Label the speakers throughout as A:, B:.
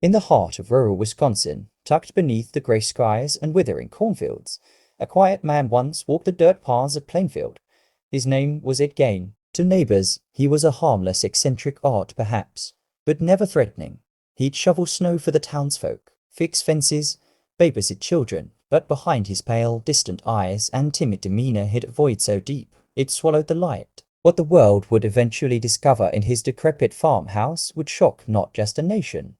A: In the heart of rural Wisconsin, tucked beneath the gray skies and withering cornfields, a quiet man once walked the dirt paths of Plainfield. His name was Ed Gein. To neighbors, he was a harmless, eccentric odd, perhaps, but never threatening. He'd shovel snow for the townsfolk, fix fences, babysit children, but behind his pale, distant eyes and timid demeanor hid a void so deep it swallowed the light. What the world would eventually discover in his decrepit farmhouse would shock not just a nation,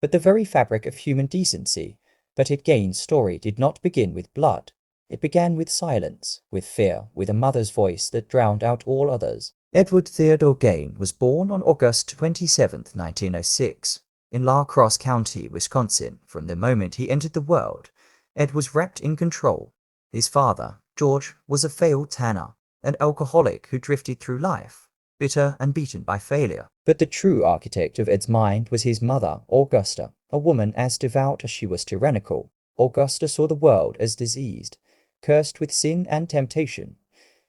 A: but the very fabric of human decency. But Ed Gein's story did not begin with blood. It began with silence, with fear, with a mother's voice that drowned out all others. Edward Theodore Gein was born on August 27, 1906, in La Crosse County, Wisconsin. From the moment he entered the world, Ed was wrapped in control. His father, George, was a failed tanner, an alcoholic who drifted through life, bitter and beaten by failure. But the true architect of Ed's mind was his mother, Augusta, a woman as devout as she was tyrannical. Augusta saw the world as diseased, cursed with sin and temptation.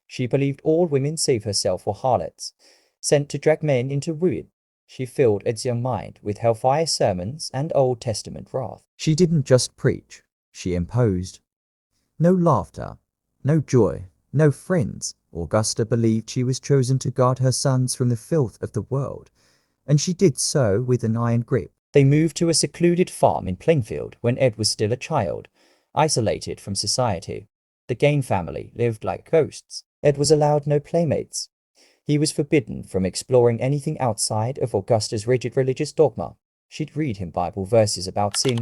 A: She believed all women save herself were harlots, sent to drag men into ruin. She filled Ed's young mind with hellfire sermons and Old Testament wrath. She didn't just preach, she imposed. No laughter, no joy, no friends. Augusta believed she was chosen to guard her sons from the filth of the world, and she did so with an iron grip. They moved to a secluded farm in Plainfield when Ed was still a child, isolated from society. The Gein family lived like ghosts. Ed was allowed no playmates. He was forbidden from exploring anything outside of Augusta's rigid religious dogma. She'd read him Bible verses about sin,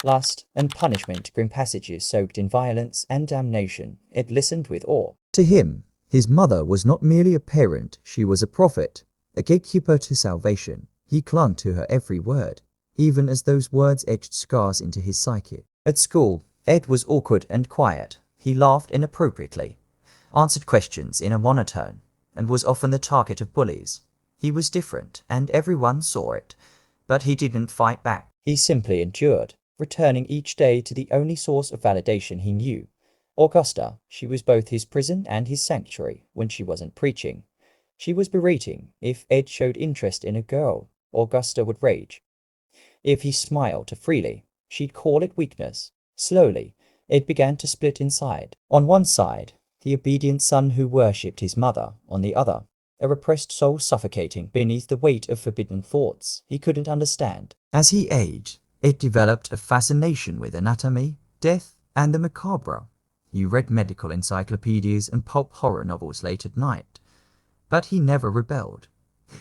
A: lust, and punishment, grim passages soaked in violence and damnation. Ed listened with awe. To him, his mother was not merely a parent, she was a prophet, a gatekeeper to salvation. He clung to her every word, even as those words etched scars into his psyche. At school, Ed was awkward and quiet. He laughed inappropriately, answered questions in a monotone, and was often the target of bullies. He was different, and everyone saw it, but he didn't fight back. He simply endured, returning each day to the only source of validation he knew. Augusta, she was both his prison and his sanctuary when she wasn't preaching. She was berating. If Ed showed interest in a girl, Augusta would rage. If he smiled too freely, she'd call it weakness. Slowly, Ed began to split inside. On one side, the obedient son who worshipped his mother. On the other, a repressed soul suffocating beneath the weight of forbidden thoughts he couldn't understand. As he aged, Ed developed a fascination with anatomy, death, and the macabre. He read medical encyclopedias and pulp horror novels late at night. But he never rebelled.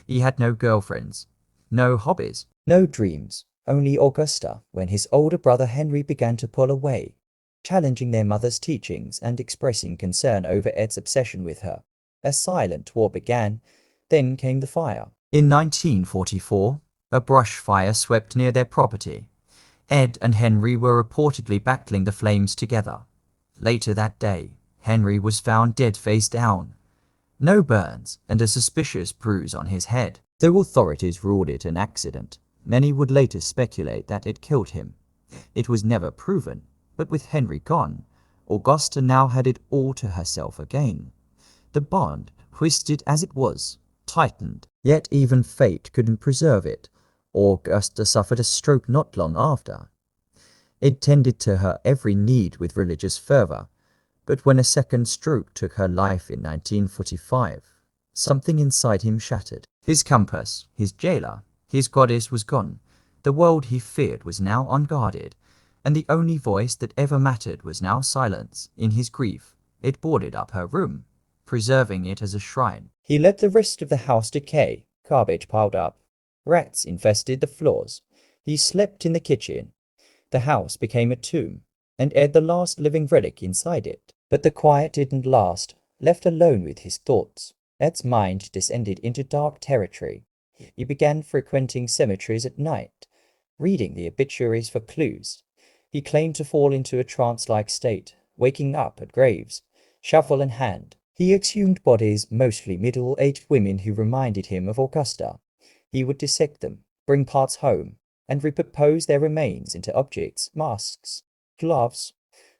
A: He had no girlfriends, no hobbies, no dreams, only Augusta. When his older brother Henry began to pull away, challenging their mother's teachings and expressing concern over Ed's obsession with her, a silent war began. Then came the fire. In 1944, a brush fire swept near their property. Ed and Henry were reportedly battling the flames together. Later that day, Henry was found dead face down. No burns and a suspicious bruise on his head. Though authorities ruled it an accident, many would later speculate that it killed him. It was never proven, but with Henry gone, Augusta now had it all to herself again. The bond, twisted as it was, tightened, yet even fate couldn't preserve it. Augusta suffered a stroke not long after. It tended to her every need with religious fervor, but when a second stroke took her life in 1945, something inside him shattered. His compass, his jailer, his goddess was gone. The world he feared was now unguarded, and the only voice that ever mattered was now silence. In his grief, it boarded up her room, preserving it as a shrine. He let the rest of the house decay. Garbage piled up. Rats infested the floors. He slept in the kitchen. The house became a tomb, and Ed the last living relic inside it. But the quiet didn't last. Left alone with his thoughts, Ed's mind descended into dark territory. He began frequenting cemeteries at night, reading the obituaries for clues. He claimed to fall into a trance-like state, waking up at graves, shovel in hand. He exhumed bodies, mostly middle-aged women who reminded him of Augusta. He would dissect them, bring parts home, and repurpose their remains into objects, masks, gloves,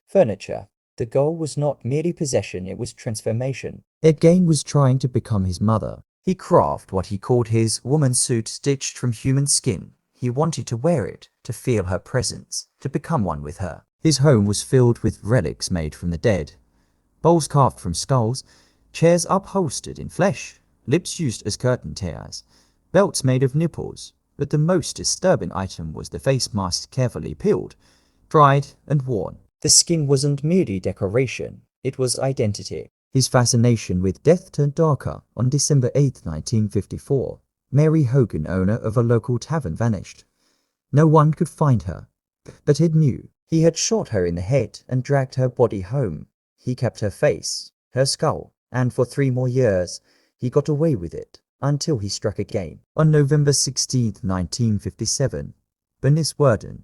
A: furniture. The goal was not merely possession, it was transformation. Ed Gein was trying to become his mother. He crafted what he called his woman suit stitched from human skin. He wanted to wear it, to feel her presence, to become one with her. His home was filled with relics made from the dead. Bowls carved from skulls, chairs upholstered in flesh, lips used as curtain tears, belts made of nipples, but the most disturbing item was the face mask carefully peeled, dried and worn. The skin wasn't merely decoration, it was identity. His fascination with death turned darker on December 8, 1954. Mary Hogan, owner of a local tavern, vanished. No one could find her, but Ed knew. He had shot her in the head and dragged her body home. He kept her face, her skull, and for 3 more years, he got away with it until he struck again. On November 16, 1957, Bernice Worden,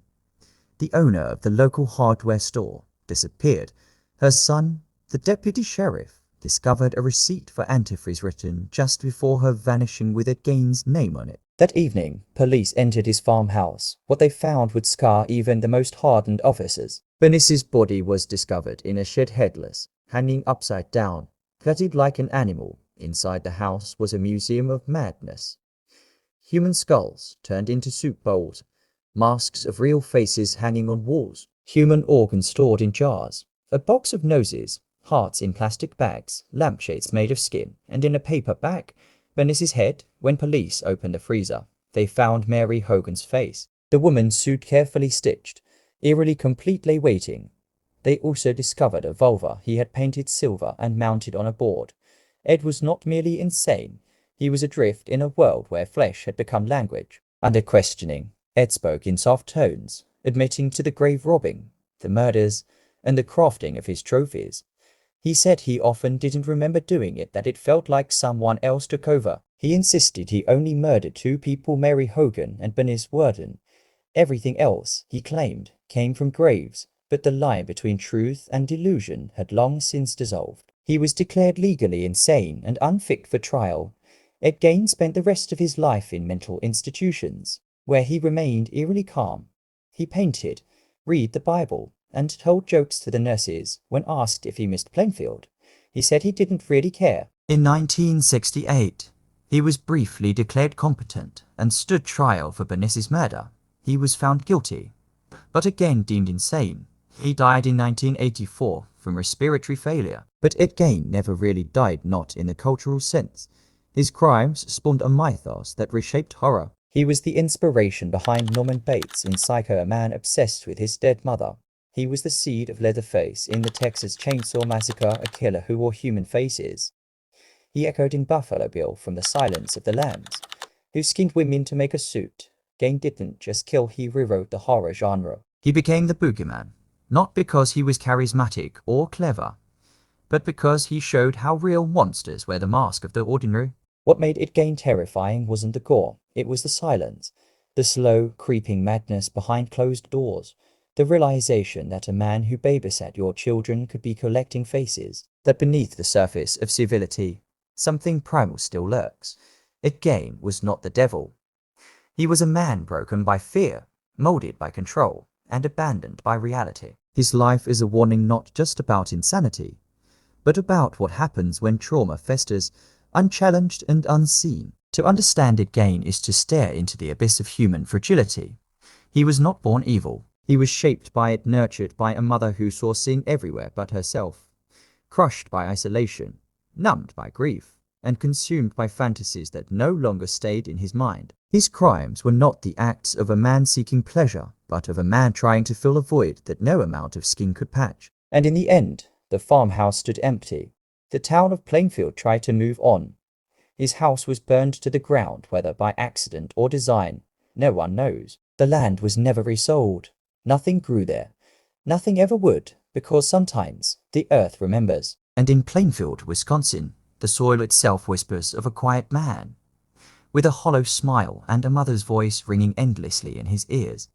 A: the owner of the local hardware store, disappeared. Her son, the deputy sheriff, discovered a receipt for antifreeze written just before her vanishing with Ed Gein's name on it. That evening, police entered his farmhouse. What they found would scar even the most hardened officers. Bernice's body was discovered in a shed, headless, hanging upside down, gutted like an animal. Inside the house was a museum of madness. Human skulls turned into soup bowls, masks of real faces hanging on walls, human organs stored in jars, a box of noses, hearts in plastic bags, lampshades made of skin, and in a paper bag, Bernice's head. When police opened the freezer, they found Mary Hogan's face, the woman's suit carefully stitched, eerily completely waiting. They also discovered a vulva he had painted silver and mounted on a board. Ed was not merely insane, he was adrift in a world where flesh had become language. Under questioning, Ed spoke in soft tones, admitting to the grave robbing, the murders, and the crafting of his trophies. He said he often didn't remember doing it, that it felt like someone else took over. He insisted he only murdered 2 people, Mary Hogan and Bernice Worden. Everything else, he claimed, came from graves, but the line between truth and delusion had long since dissolved. He was declared legally insane and unfit for trial. Ed Gein spent the rest of his life in mental institutions, where he remained eerily calm. He painted, read the Bible, and told jokes to the nurses. When asked if he missed Plainfield, he said he didn't really care. In 1968, he was briefly declared competent and stood trial for Bernice's murder. He was found guilty, but again deemed insane. He died in 1984 from respiratory failure. But Ed Gein never really died, not in the cultural sense. His crimes spawned a mythos that reshaped horror. He was the inspiration behind Norman Bates in Psycho, a man obsessed with his dead mother. He was the seed of Leatherface in the Texas Chainsaw Massacre, a killer who wore human faces. He echoed in Buffalo Bill from The Silence of the Lambs, who skinned women to make a suit. Gein didn't just kill, he rewrote the horror genre. He became the boogeyman, not because he was charismatic or clever, but because he showed how real monsters wear the mask of the ordinary. What made Ed Gein terrifying wasn't the gore, it was the silence, the slow, creeping madness behind closed doors. The realization that a man who babysat your children could be collecting faces, that beneath the surface of civility, something primal still lurks. Ed Gein was not the devil. He was a man broken by fear, molded by control, and abandoned by reality. His life is a warning not just about insanity, but about what happens when trauma festers, unchallenged and unseen. To understand Ed Gein is to stare into the abyss of human fragility. He was not born evil. He was shaped by it, nurtured by a mother who saw sin everywhere but herself, crushed by isolation, numbed by grief, and consumed by fantasies that no longer stayed in his mind. His crimes were not the acts of a man seeking pleasure, but of a man trying to fill a void that no amount of skin could patch. And in the end, the farmhouse stood empty. The town of Plainfield tried to move on. His house was burned to the ground, whether by accident or design, no one knows. The land was never resold. Nothing grew there. Nothing ever would, because sometimes the earth remembers. And in Plainfield, Wisconsin, the soil itself whispers of a quiet man, with a hollow smile and a mother's voice ringing endlessly in his ears.